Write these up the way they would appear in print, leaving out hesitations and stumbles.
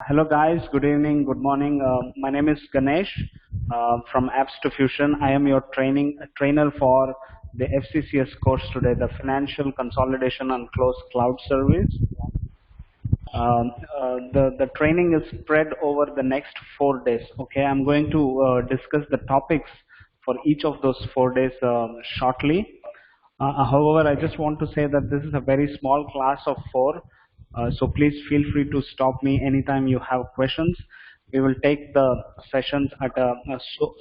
Hello guys, good evening, good morning. My name is Ganesh from Apps to Fusion. I am your trainer for the FCCS course today, the Financial Consolidation and Close Cloud Service. The training is spread over the next 4 days. Okay, I'm going to discuss the topics for each of those 4 days shortly. However, I just want to say that this is a very small class of four, so please feel free to stop me anytime you have questions. We will take the sessions at a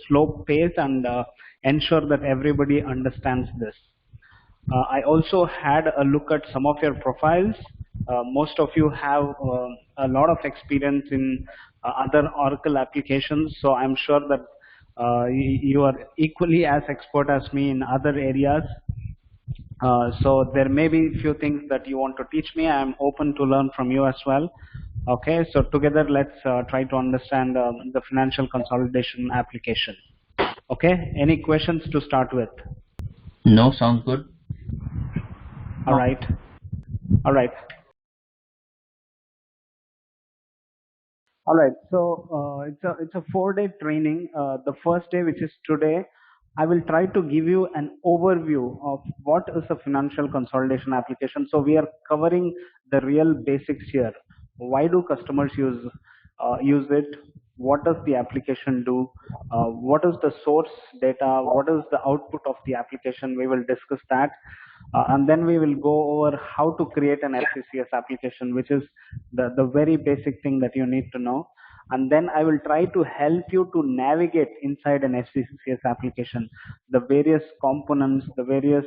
slow pace and ensure that everybody understands this. I also had a look at some of your profiles. Most of you have a lot of experience in other Oracle applications, so I'm sure that you are equally as expert as me in other areas. So there may be few things that you want to teach me. I'm open to learn from you as well. Okay, so together let's try to understand the financial consolidation application. Okay, any questions to start with? No, sounds good. All right. All right. All right. So it's a 4 day training. The first day, which is today, I will try to give you an overview of what is a financial consolidation application. So we are covering the real basics here. Why do customers use it? What does the application do? What is the source data? What is the output of the application? We will discuss that. And then we will go over how to create an FCCS application, which is the very basic thing that you need to know. And then I will try to help you to navigate inside an FCCS application, the various components, the various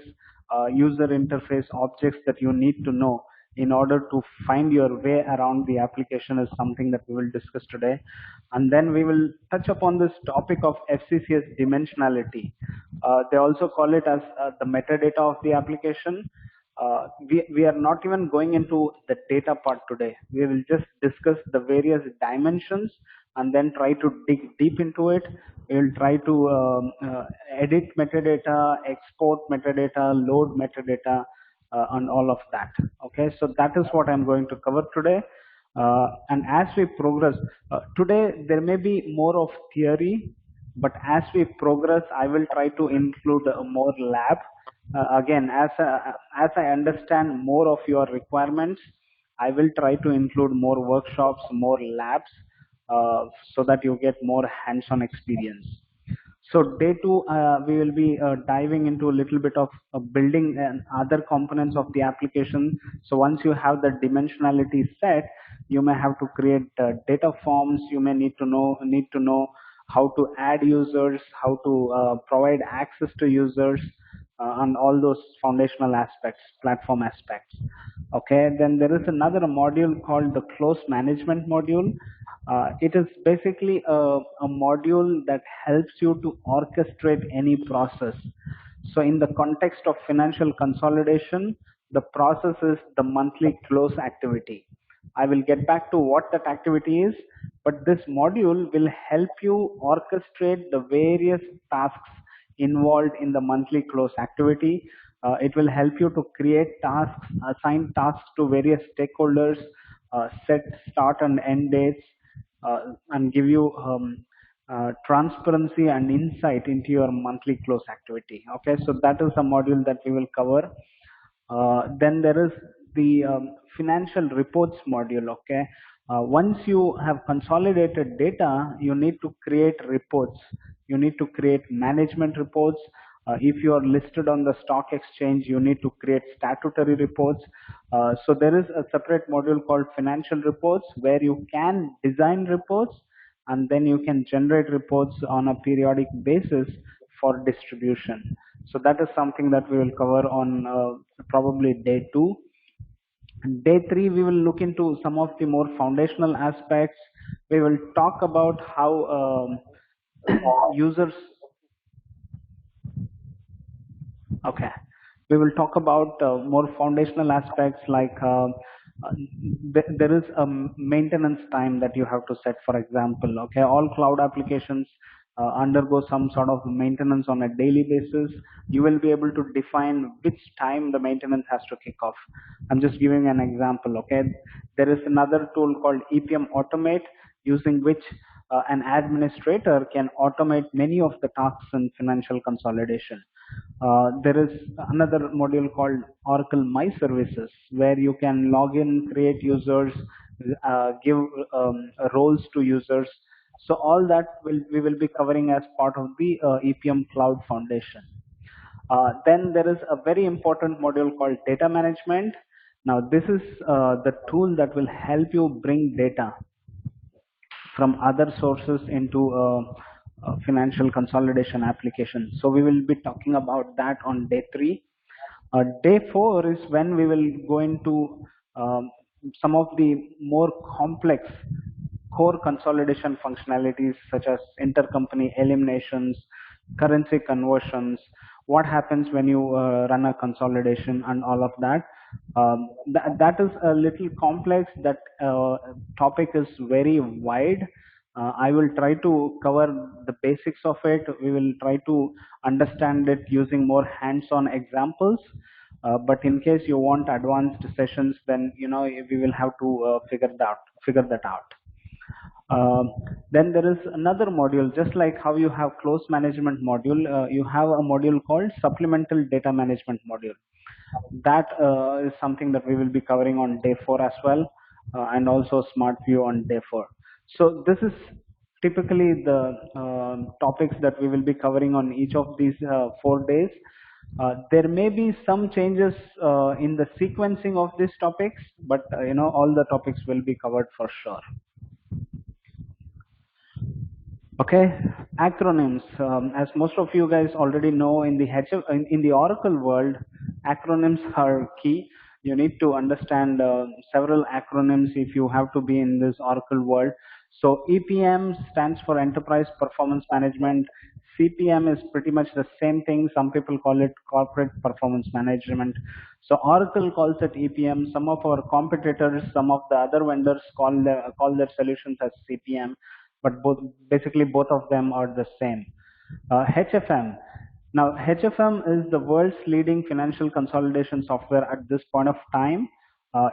user interface objects that you need to know in order to find your way around the application is something that we will discuss today. And then we will touch upon this topic of FCCS dimensionality. They also call it as the metadata of the application. We are not even going into the data part today. We will just discuss the various dimensions and then try to dig deep into it. We will try to edit metadata, export metadata, load metadata, and all of that. Okay, so that is what I'm going to cover today. And as we progress, today there may be more of theory, but as we progress, I will try to include more lab. Again, as I understand more of your requirements, I will try to include more workshops, more labs, so that you get more hands-on experience. So day two, we will be diving into a little bit of building and other components of the application. So once you have the dimensionality set, you may have to create data forms. You may need to know how to add users, how to provide access to users, and all those foundational aspects, platform aspects. Okay, then there is another module called the close management module. It is basically a module that helps you to orchestrate any process. So in the context of financial consolidation, the process is the monthly close activity. I will get back to what that activity is, but this module will help you orchestrate the various tasks involved in the monthly close activity. It will help you to create tasks, assign tasks to various stakeholders, set start and end dates, and give you transparency and insight into your monthly close activity. Okay, so that is a module that we will cover. Then there is the financial reports module. Okay, once you have consolidated data, you need to create reports. You need to create management reports. If you are listed on the stock exchange, you need to create statutory reports. So there is a separate module called financial reports where you can design reports and then you can generate reports on a periodic basis for distribution. So that is something that we will cover on probably day two. Day three, we will look into some of the more foundational aspects. We will talk about how users. Okay, we will talk about more foundational aspects like there is a maintenance time that you have to set, for example. Okay, all cloud applications undergo some sort of maintenance on a daily basis, you will be able to define which time the maintenance has to kick off. I'm just giving an example. Okay, there is another tool called EPM Automate, using which an administrator can automate many of the tasks in financial consolidation. There is another module called Oracle My Services, where you can log in, create users, give roles to users. So all that we will be covering as part of the EPM Cloud Foundation. Then there is a very important module called data management. Now this is the tool that will help you bring data from other sources into financial consolidation application. So we will be talking about that on day 3. Day 4 is when we will go into some of the more complex core consolidation functionalities, such as intercompany eliminations, currency conversions, what happens when you run a consolidation, and all of that. That is a little complex. That topic is very wide. I will try to cover the basics of it. We will try to understand it using more hands-on examples. But in case you want advanced sessions, then we will have to figure that out. Then there is another module, just like how you have close management module, you have a module called supplemental data management module. That is something that we will be covering on day 4 as well, and also smart view on day 4. So this is typically the topics that we will be covering on each of these 4 days. There may be some changes in the sequencing of these topics, but all the topics will be covered for sure. Okay, acronyms. As most of you guys already know, in the in the Oracle world, acronyms are key. You need to understand several acronyms if you have to be in this Oracle world. So EPM stands for Enterprise Performance Management. CPM is pretty much the same thing. Some people call it Corporate Performance Management. So Oracle calls it EPM. Some of our competitors, some of the other vendors call their solutions as CPM, but basically both of them are the same. HFM. Now HFM is the world's leading financial consolidation software at this point of time.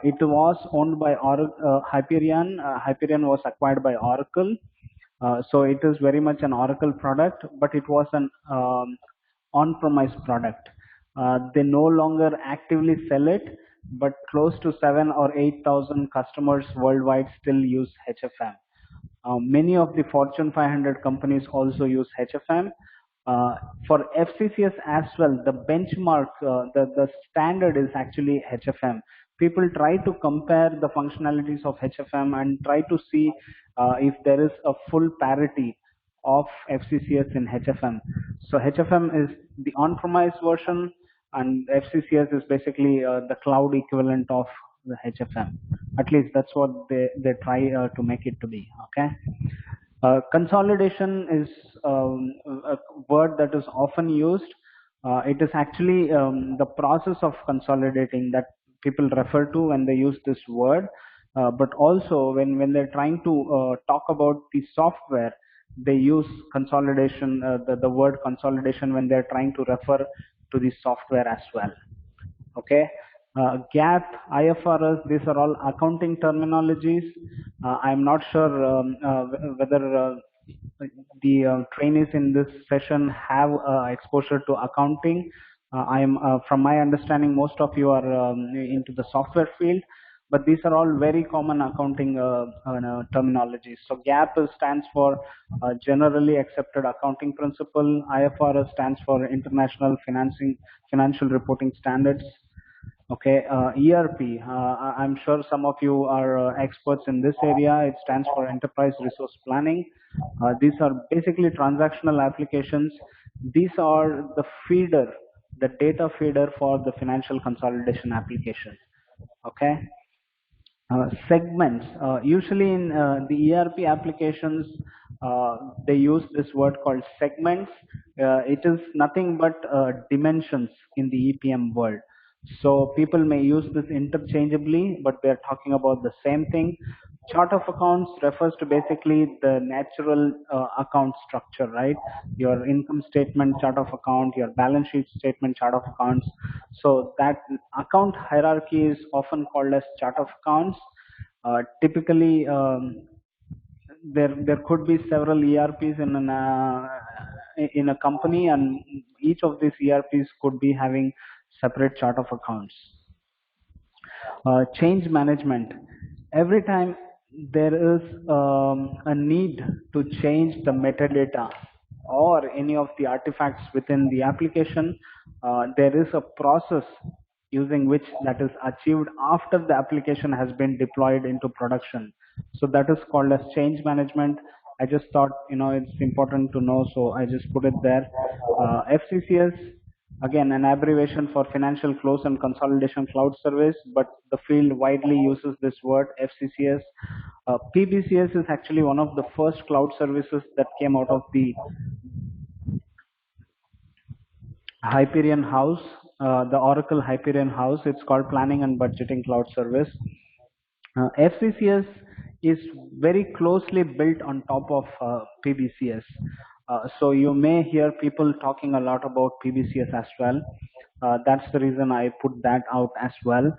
It was owned by Hyperion. Hyperion was acquired by Oracle. So it is very much an Oracle product, but it was an on-premise product. They no longer actively sell it, but close to 7 or 8,000 customers worldwide still use HFM. Many of the Fortune 500 companies also use HFM. For FCCS as well, the benchmark, the standard is actually HFM. People try to compare the functionalities of HFM and try to see if there is a full parity of FCCS in HFM. So HFM is the on-premise version, and FCCS is basically the cloud equivalent of the HFM. At least that's what they try to make it to be. Okay. Consolidation is a word that is often used. It is actually the process of consolidating that people refer to when they use this word. But also when they're trying to talk about the software, they use consolidation, the word consolidation, when they're trying to refer to the software as well. Okay. GAAP, IFRS, these are all accounting terminologies. I'm not sure whether the trainees in this session have exposure to accounting. From my understanding, most of you are into the software field, but these are all very common accounting terminologies. So GAAP stands for Generally Accepted Accounting Principle. IFRS stands for International Financial Reporting Standards. Okay, ERP. I'm sure some of you are experts in this area. It stands for Enterprise Resource Planning. These are basically transactional applications. These are the feeder, the data feeder for the financial consolidation application. Okay. Segments. Usually in the ERP applications, they use this word called segments. It is nothing but dimensions in the EPM world. So people may use this interchangeably, but they're talking about the same thing. Chart of accounts refers to basically the natural account structure, right? Your income statement chart of account, your balance sheet statement chart of accounts. So that account hierarchy is often called as chart of accounts. Typically, there could be several ERPs in a company, and each of these ERPs could be having separate chart of accounts. Change management. Every time there is a need to change the metadata or any of the artifacts within the application, there is a process using which that is achieved after the application has been deployed into production. So that is called as change management. I just thought, it's important to know, so I just put it there. FCCS, again, an abbreviation for Financial Close and Consolidation Cloud Service, but the field widely uses this word FCCS. PBCS is actually one of the first cloud services that came out of the Hyperion House, the Oracle Hyperion House. It's called Planning and Budgeting Cloud Service. FCCS is very closely built on top of PBCS. So you may hear people talking a lot about PBCS as well. That's the reason I put that out as well.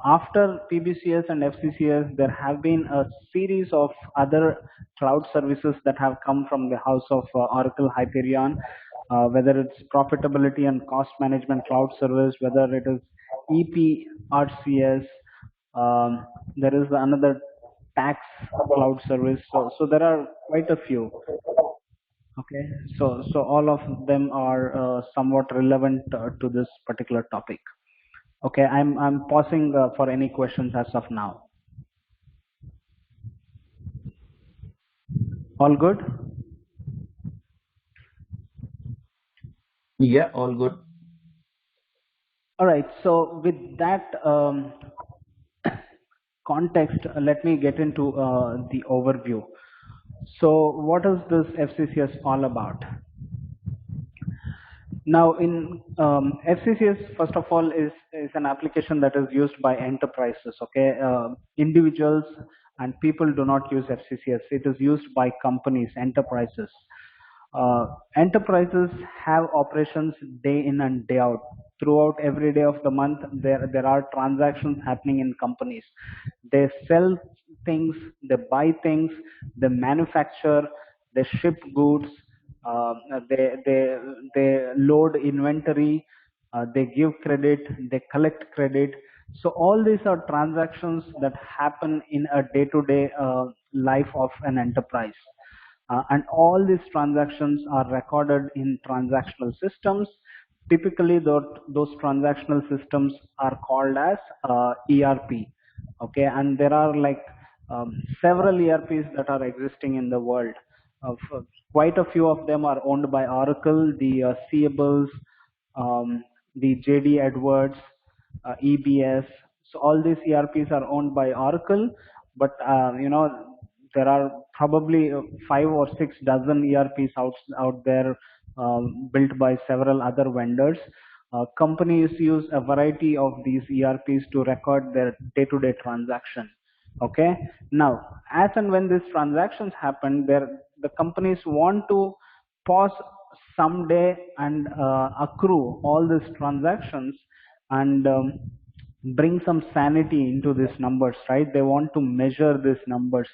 After PBCS and FCCS, there have been a series of other cloud services that have come from the house of Oracle Hyperion, whether it's profitability and cost management cloud service, whether it is EPRCS, there is another tax cloud service. So there are quite a few. Okay, so all of them are somewhat relevant to this particular topic. Okay, I'm pausing for any questions as of now. All good? Yeah, all good. All right. So with that context, let me get into the overview. So what is this FCCS all about? Now, in FCCS, first of all, is an application that is used by enterprises. Okay, individuals and people do not use FCCS. It is used by companies, enterprises. Enterprises have operations day in and day out. Throughout every day of the month, there are transactions happening in companies. They sell things, they buy things, they manufacture, they ship goods, they load inventory, they give credit, they collect credit. So all these are transactions that happen in a day-to-day life of an enterprise. And all these transactions are recorded in transactional systems. Typically, those transactional systems are called as ERP. Okay, and there are like several ERPs that are existing in the world. Quite a few of them are owned by Oracle, the Seables, the JD Edwards, EBS. So all these ERPs are owned by Oracle, but there are probably 5 or 6 dozen ERPs out there, built by several other vendors. Companies use a variety of these ERPs to record their day-to-day transaction. Okay, now as and when these transactions happen, the companies want to pause someday and accrue all these transactions and bring some sanity into these numbers, right? They want to measure these numbers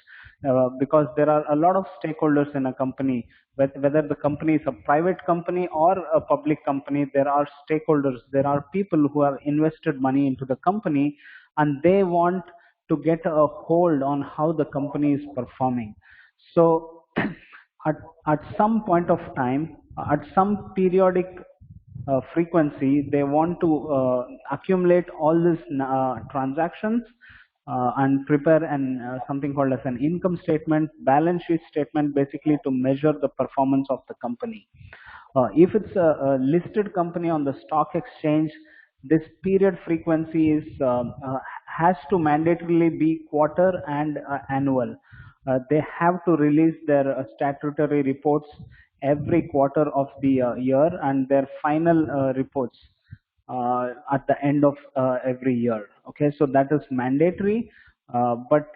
because there are a lot of stakeholders in a company. Whether the company is a private company or a public company, there are stakeholders, there are people who have invested money into the company, and they want to get a hold on how the company is performing. So at, at some point of time, at some periodic frequency, they want to accumulate all these transactions and prepare something called as an income statement, balance sheet statement, basically to measure the performance of the company. If it's a listed company on the stock exchange, this period frequency has to mandatorily be quarter and annual. They have to release their statutory reports every quarter of the year, and their final reports at the end of every year. Okay, so that is mandatory. But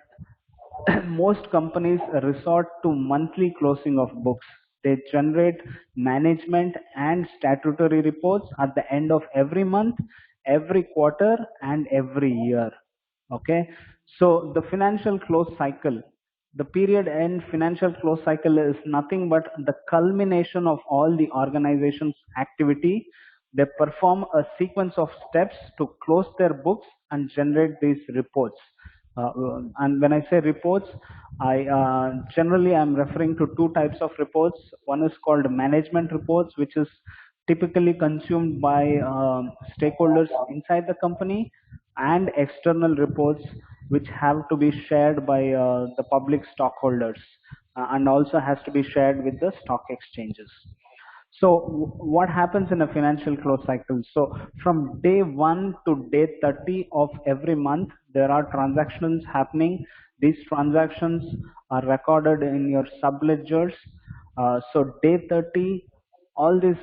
most companies resort to monthly closing of books. They generate management and statutory reports at the end of every month, every quarter, and every year. Okay, so the financial close cycle, the period end financial close cycle is nothing but the culmination of all the organization's activity. They perform a sequence of steps to close their books and generate these reports. And when I say reports, I generally I'm referring to two types of reports. One is called management reports, which is typically consumed by stakeholders inside the company, and external reports which have to be shared by the public stockholders, and also has to be shared with the stock exchanges. So what happens in a financial close cycle? So from day 1 to day 30 of every month, there are transactions happening. These transactions are recorded in your sub ledgers. So day 30, all these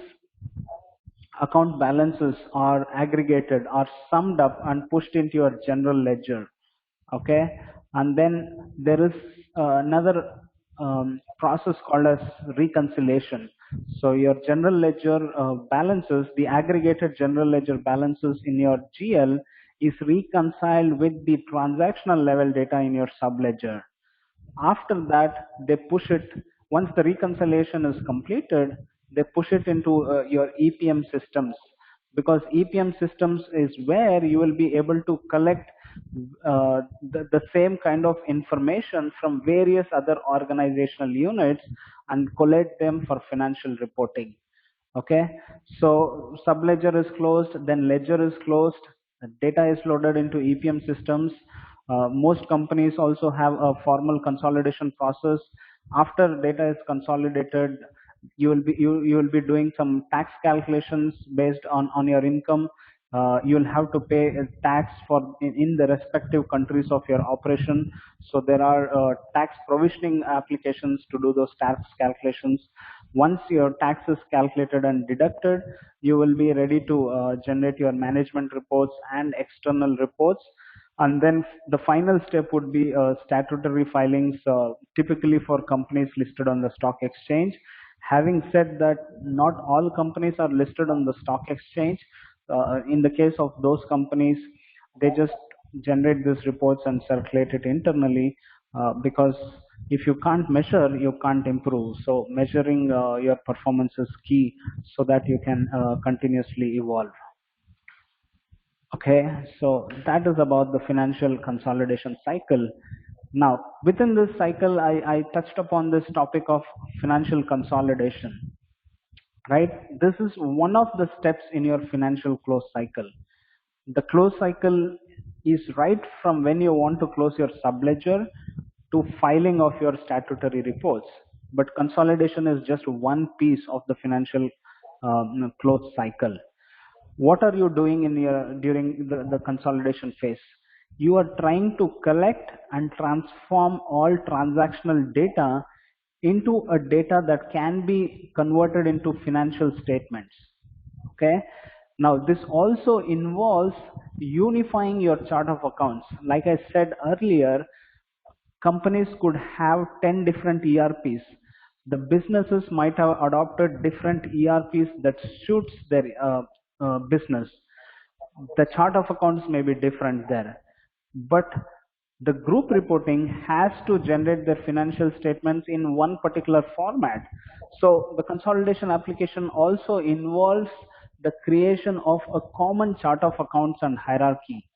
account balances are aggregated, are summed up and pushed into your general ledger. Okay, and then there is another process called as reconciliation. So your general ledger balances, the aggregated general ledger balances in your GL is reconciled with the transactional level data in your sub ledger. After that, they push it, once the reconciliation is completed, they push it into your EPM systems, because EPM systems is where you will be able to collect the same kind of information from various other organizational units and collate them for financial reporting. Okay, so subledger is closed, then ledger is closed, data is loaded into EPM systems. Most companies also have a formal consolidation process. After data is consolidated, you will be doing some tax calculations based on your income. You will have to pay tax for in the respective countries of your operation. So there are tax provisioning applications to do those tax calculations. Once your tax is calculated and deducted, you will be ready to generate your management reports and external reports. And then the final step would be statutory filings, typically for companies listed on the stock exchange. Having said that, not all companies are listed on the stock exchange. In the case of those companies, they just generate these reports and circulate it internally, because if you can't measure, you can't improve. So measuring your performance is key so that you can continuously evolve. Okay, so that is about the financial consolidation cycle. Now, within this cycle, I touched upon this topic of financial consolidation, right? This is one of the steps in your financial close cycle. The close cycle is right from when you want to close your subledger to filing of your statutory reports. But consolidation is just one piece of the financial close cycle. What are you doing in your during the consolidation phase? You are trying to collect and transform all transactional data into a data that can be converted into financial statements. Okay, now this also involves unifying your chart of accounts. Like I said earlier, companies could have 10 different ERPs. The businesses might have adopted different ERPs that suits their business. The chart of accounts may be different there, but the group reporting has to generate their financial statements in one particular format. So the consolidation application also involves the creation of a common chart of accounts and hierarchy.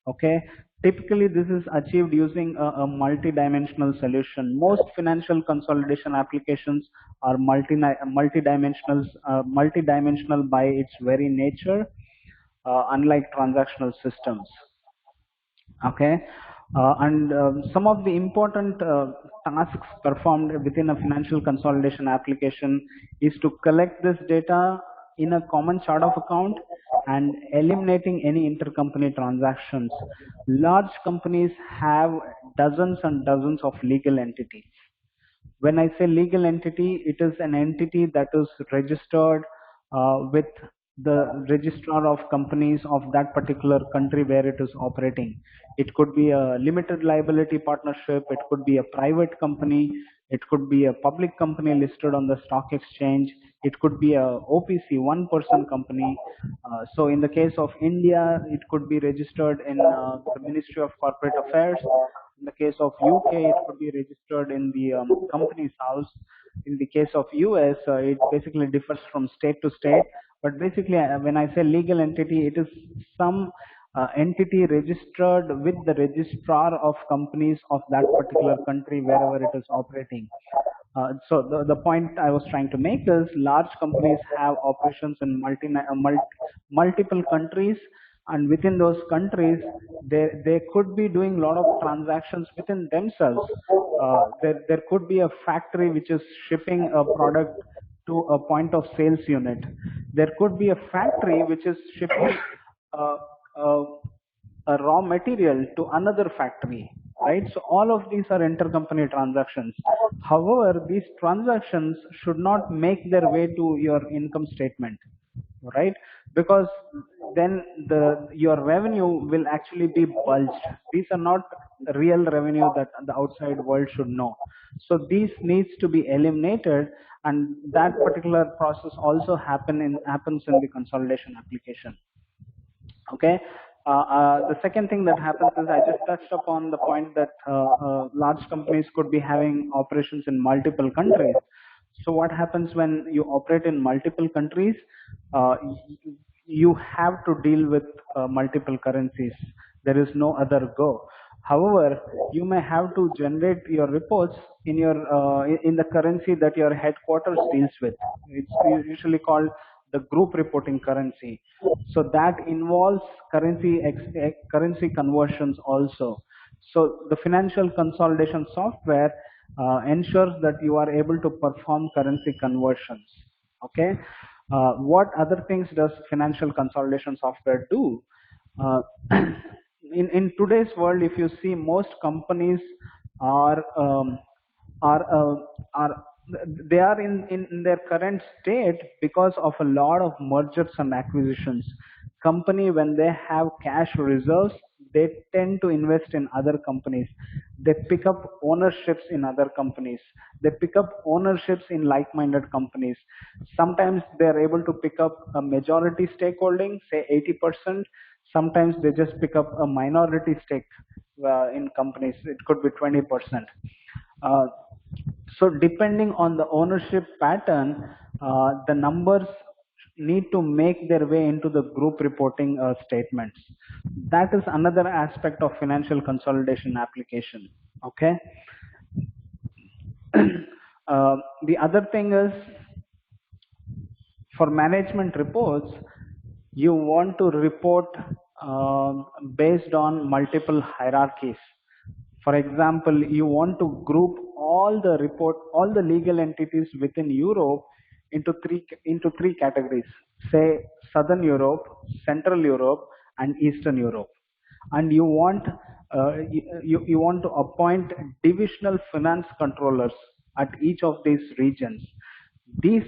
Okay, typically this is achieved using a multi-dimensional solution. Most financial consolidation applications are multi-dimensional by its very nature, unlike transactional systems. Okay, and some of the important tasks performed within a financial consolidation application is to collect this data in a common chart of account and eliminating any intercompany transactions. Large companies have dozens and dozens of legal entities. When I say legal entity, it is an entity that is registered with the registrar of companies of that particular country where it is operating. It could be a limited liability partnership, it could be a private company, it could be a public company listed on the stock exchange, it could be a OPC, one person company. So in the case of India, it could be registered in the Ministry of Corporate Affairs. In the case of UK, it could be registered in the company's house. In the case of US, it basically differs from state to state. But basically, when I say legal entity, it is some entity registered with the registrar of companies of that particular country wherever it is operating. So the point I was trying to make is large companies have operations in multiple countries, and within those countries, they could be doing a lot of transactions within themselves. There could be a factory which is shipping a product to a point of sales unit. There could be a factory which is shipping uh, uh, a raw material to another factory, right? So all of these are intercompany transactions. However, these transactions should not make their way to your income statement, right? Because then your revenue will actually be bulged. These are not real revenue that the outside world should know. So these needs to be eliminated, and that particular process also happens in the consolidation application. Okay. The second thing that happens is I just touched upon the point that large companies could be having operations in multiple countries. So what happens when you operate in multiple countries? You have to deal with multiple currencies. There is no other go. However, you may have to generate your reports in the currency that your headquarters deals with. It's usually called the group reporting currency. So that involves currency conversions also. So the financial consolidation software ensures that you are able to perform currency conversions. Okay. What other things does financial consolidation software do? Uh, in today's world, if you see, most companies are um, are uh, are they are in their current state because of a lot of mergers and acquisitions. Company, when they have cash reserves, they tend to invest in other companies. They pick up ownerships in other companies. They pick up ownerships in like-minded companies. Sometimes they are able to pick up a majority stakeholding, say 80%. Sometimes they just pick up a minority stake in companies. It could be 20%. uh, so depending on the ownership pattern, the numbers need to make their way into the group reporting statements. That is another aspect of financial consolidation application. Okay. The other thing is, for management reports, you want to report based on multiple hierarchies. For example, you want to group all the legal entities within Europe into three categories. Say Southern Europe, Central Europe, and Eastern Europe. And you want to appoint divisional finance controllers at each of these regions. These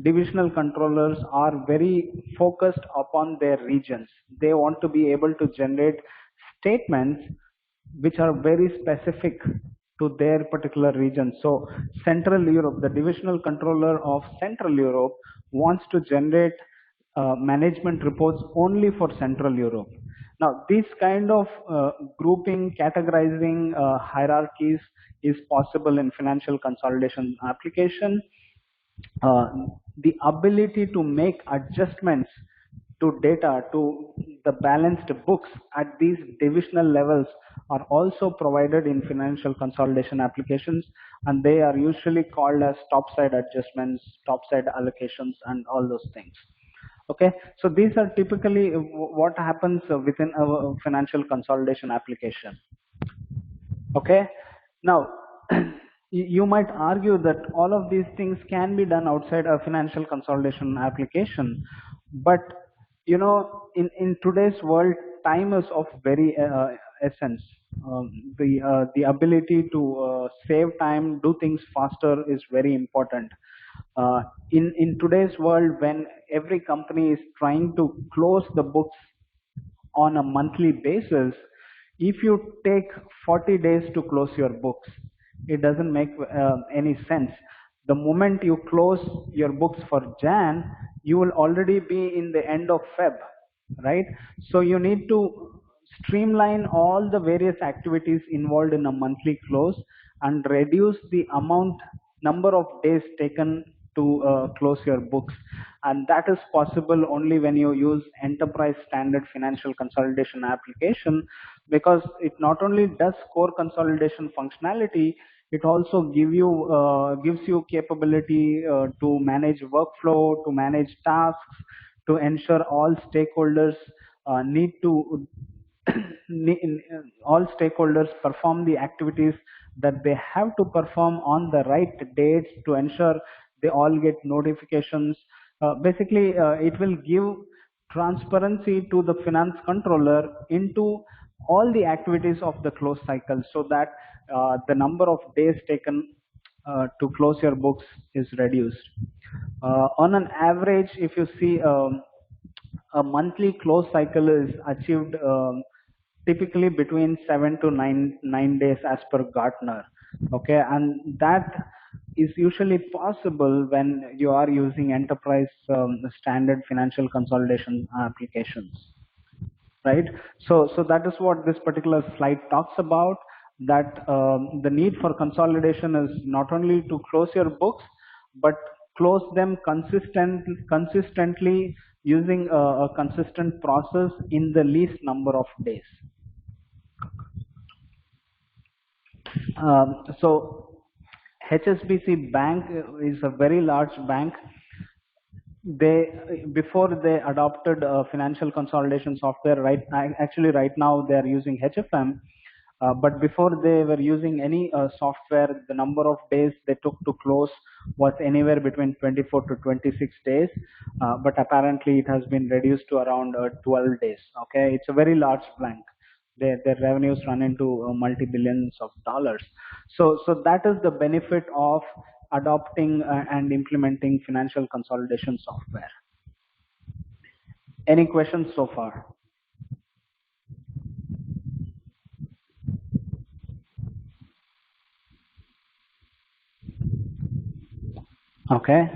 divisional controllers are very focused upon their regions. They want to be able to generate statements which are very specific to their particular region. So Central Europe, the divisional controller of Central Europe wants to generate management reports only for Central Europe. Now, this kind of grouping, categorizing hierarchies is possible in financial consolidation application. uh, the ability to make adjustments to data, to the balanced books at these divisional levels are also provided in financial consolidation applications, and they are usually called as topside adjustments, topside allocations, and all those things. Okay, so these are typically what happens within a financial consolidation application. Okay. Now, you might argue that all of these things can be done outside a financial consolidation application, but in today's world, time is of very essence. The ability to save time, do things faster is very important. Uh, in today's world, when every company is trying to close the books on a monthly basis, if you take 40 days to close your books, it doesn't make any sense. The moment you close your books for Jan, you will already be in the end of Feb, right? So you need to streamline all the various activities involved in a monthly close and reduce the number of days taken to close your books. And that is possible only when you use enterprise standard financial consolidation application, because it not only does core consolidation functionality, it also gives you capability to manage workflow, to manage tasks, to ensure all stakeholders need to all stakeholders perform the activities that they have to perform on the right dates, to ensure they all get notifications. Basically, it will give transparency to the finance controller into all the activities of the close cycle, so that the number of days taken to close your books is reduced. On an average, if you see, a monthly close cycle is achieved typically between 7 to 9 days as per Gartner. Okay, and that is usually possible when you are using enterprise standard financial consolidation applications, right? So that is what this particular slide talks about, that the need for consolidation is not only to close your books, but close them consistently using a consistent process in the least number of days. So HSBC Bank is a very large bank. They, before they adopted financial consolidation software, actually right now they are using HFM, but before they were using any software, the number of days they took to close was anywhere between 24 to 26 days, but apparently it has been reduced to around 12 days. Okay, it's a very large bank. Their revenues run into multi-billions of dollars. So that is the benefit of adopting and implementing financial consolidation software. Any questions so far? Okay.